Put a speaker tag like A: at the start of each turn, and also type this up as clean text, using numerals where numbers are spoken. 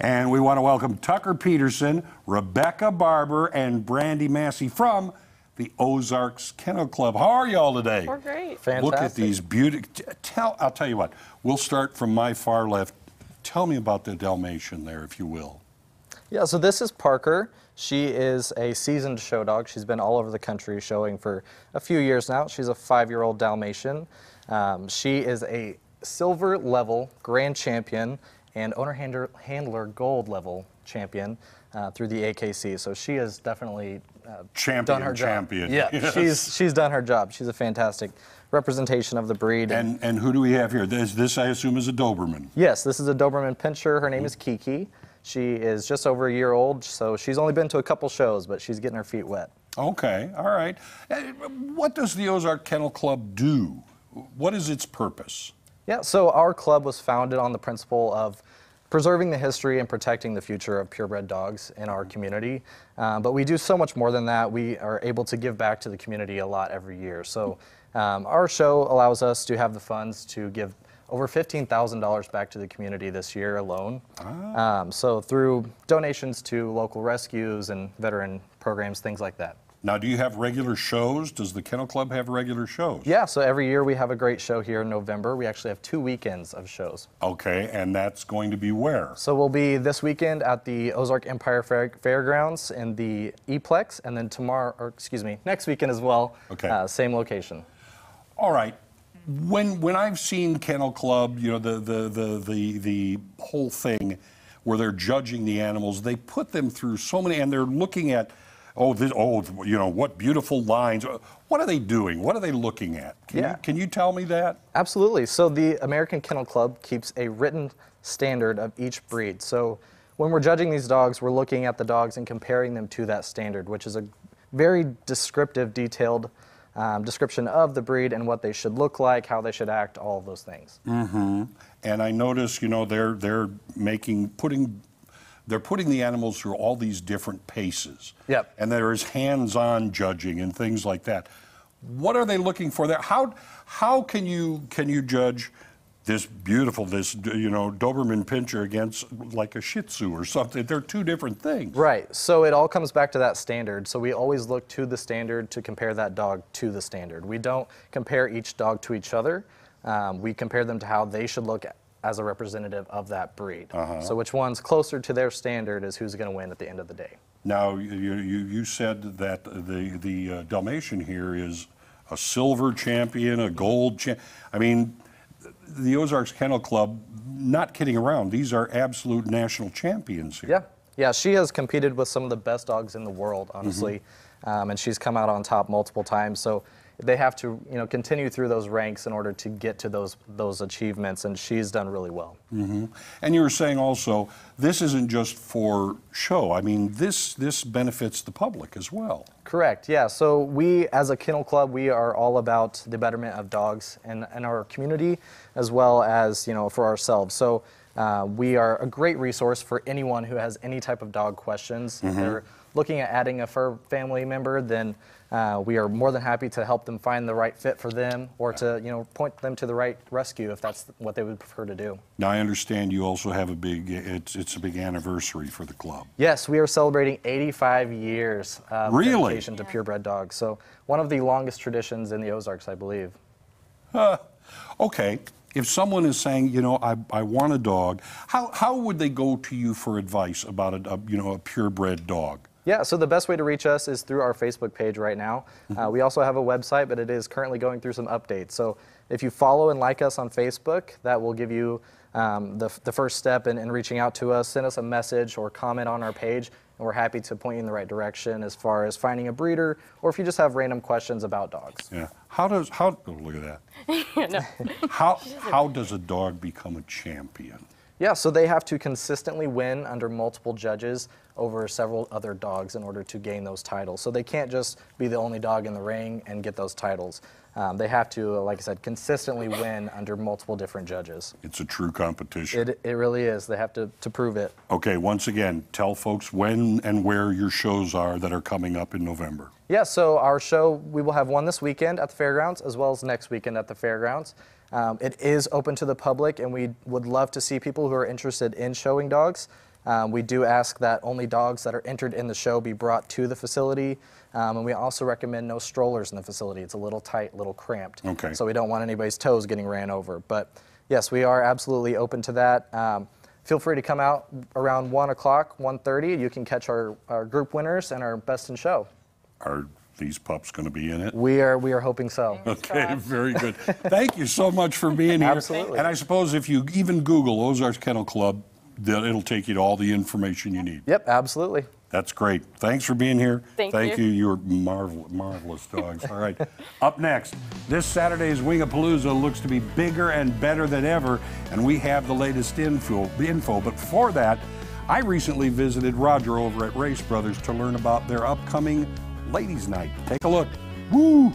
A: And we want to welcome Tucker Peterson, Rebecca Barber, and Brandy Massey from the Ozarks Kennel Club. How are y'all today?
B: We're great.
C: Fantastic.
A: Look at these beautiful. I'll tell you what. We'll start from my far left. Tell me about the Dalmatian there, if you will.
C: Yeah, so this is Parker. She is a seasoned show dog. She's been all over the country showing for a few years now. She's a 5-year-old Dalmatian. She is a silver level grand champion and owner handler gold level champion through the AKC. So she has definitely done her job. Yeah, yes. she's done her job. She's a fantastic representation of the breed.
A: And who do we have here? This I assume is a Doberman.
C: Yes, this is a Doberman Pinscher. Her name is Kiki. She is just over a year old, so she's only been to a couple shows, but she's getting her feet wet.
A: Okay, all right. What does the Ozark Kennel Club do? What is its purpose?
C: Yeah, so our club was founded on the principle of preserving the history and protecting the future of purebred dogs in our community. But we do so much more than that. We are able to give back to the community a lot every year. So our show allows us to have the funds to give over $15,000 back to the community this year alone. So through donations to local rescues and veteran programs, things like that.
A: Now, do you have regular shows? Does the Kennel Club have regular shows?
C: Yeah, so every year we have a great show here in November. We actually have 2 weekends of shows.
A: Okay, and that's going to be where?
C: So we'll be this weekend at the Ozark Empire Fairgrounds in the E-Plex, and then next weekend as well,
A: okay.
C: Same location.
A: All right. When I've seen Kennel Club, you know, the whole thing where they're judging the animals, they put them through so many, and they're looking at, you know, what beautiful lines. What are they doing? What are they looking at? Can you tell me that?
C: Absolutely. So the American Kennel Club keeps a written standard of each breed. So when we're judging these dogs, we're looking at the dogs and comparing them to that standard, which is a very descriptive, detailed description of the breed and what they should look like, how they should act, all of those things.
A: Mm-hmm. And I notice, you know, they're putting the animals through all these different paces.
C: Yep.
A: And there is hands-on judging and things like that. What are they looking for there? How can you judge this beautiful, you know, Doberman Pinscher against like a Shih Tzu or something? They're two different things.
C: Right. So it all comes back to that standard. So we always look to the standard to compare that dog to the standard. We don't compare each dog to each other. We compare them to how they should look as a representative of that breed. So which one's closer to their standard is who's going to win at the end of the day. Now,
A: you said that the Dalmatian here is a silver champion, a gold champion. I mean, the Ozarks Kennel Club, not kidding around, these are absolute national champions here.
C: Yeah, yeah. She has competed with some of the best dogs in the world, honestly, and she's come out on top multiple times. So they have to, you know, continue through those ranks in order to get to those achievements, and she's done really well.
A: And you were saying also, this isn't just for show. I mean, this benefits the public as well.
C: Correct. Yeah. So we, as a kennel club, we are all about the betterment of dogs in our community, as well as, you know, for ourselves. So we are a great resource for anyone who has any type of dog questions. If they're looking at adding a fur family member, then we are more than happy to help them find the right fit for them, or to, you know, point them to the right rescue if that's what they would prefer to do.
A: Now, I understand you also have a big, it's a big anniversary for the club.
C: Yes, we are celebrating 85 years of dedication to purebred dogs. So one of the longest traditions in the Ozarks, I believe.
A: Okay. If someone is saying, you know, I want a dog, how would they go to you for advice about a purebred dog?
C: Yeah, so the best way to reach us is through our Facebook page right now. We also have a website, but it is currently going through some updates. So if you follow and like us on Facebook, that will give you the first step in reaching out to us. Send us a message or comment on our page, and we're happy to point you in the right direction as far as finding a breeder, or if you just have random questions about dogs.
A: Yeah. Oh, look at that. How does a dog become a champion?
C: Yeah, so they have to consistently win under multiple judges over several other dogs in order to gain those titles. So they can't just be the only dog in the ring and get those titles. They have to, like I said, consistently win under multiple different judges.
A: It's a true competition.
C: It really is. They have to prove it.
A: Okay, once again, tell folks when and where your shows are that are coming up in November.
C: Yeah, so our show, we will have one this weekend at the fairgrounds, as well as next weekend at the fairgrounds. It is open to the public, and we would love to see people who are interested in showing dogs We do ask that only dogs that are entered in the show be brought to the facility, and we also recommend no strollers in the facility. It's a little tight, a little cramped,
A: Okay.
C: so we don't want anybody's toes getting ran over. But yes, we are absolutely open to that. Feel free to come out around 1 o'clock, 1:30. You can catch our group winners and our best in show.
A: Are these pups going to be in it?
C: We are hoping so.
A: Okay, very good. Thank you so much for being here.
C: Absolutely.
A: And I suppose if you even Google Ozarks Kennel Club, it'll take you to all the information you need.
C: Yep, absolutely.
A: That's great. Thanks for being here.
B: Thank you.
A: You're marvelous dogs. All right. Up next, this Saturday's Wingapalooza looks to be bigger and better than ever, and we have the latest info. But before that, I recently visited Roger over at Race Brothers to learn about their upcoming Ladies' Night. Take a look. Woo!